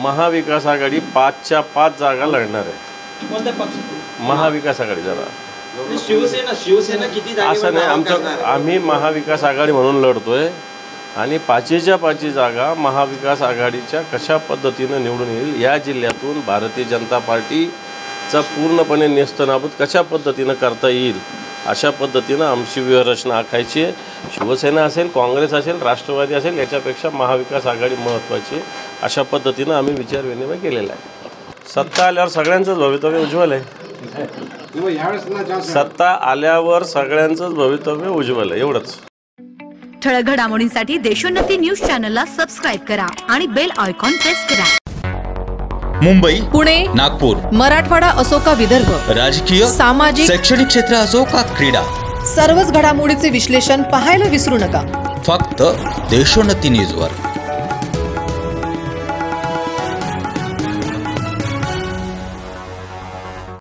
महाविकास आघाडी 5च्या 5 जागा लढणार आहे। कोणत्या पक्ष? महाविकास आघाडी जरा शिवसेना किती जागा? असं नाही, आम्ही महाविकास आघाडी म्हणून लढतोय आणि 5च्या 5 जागा महाविकास आघाडीच्या कशा पद्धतीनं निवडून येईल या जिल्ह्यातून भारतीय जनता पार्टीचा पूर्णपणे नेस्तनाबूत कशा पद्धतीनं करता येईल अशा पद्धतीनं आमची व्यूहरचना आखायची आहे। शिवसेना असेल, काँग्रेस असेल, राष्ट्रवादी असेल, याच्यापेक्षा महाविकास आघाडी महत्त्वाची आहे अशा पद्धतीनं आम्ही विचारविनिमय केलेला आहे। सत्ता आल्यावर सगळ्यांचंच भवितव्य उज्ज्वल आहे। सत्ता आल्यावर सगळ्यांचंच भवितव्य उज्ज्वल आहे, एवढंच। ठळक घडामोडींसाठी देशोन्नती न्यूज चॅनलला सबस्क्राईब करा आणि बेल आयकॉन प्रेस करा। मुंबई, पुणे, नागपूर, मराठवाडा असो का विदर्भ, राजकीय, सामाजिक, शैक्षणिक क्षेत्र असो का क्रीडा, सर्वच घडामोडीचे विश्लेषण पाहायला विसरू नका। फक्त देशोन्नती न्यूजवर।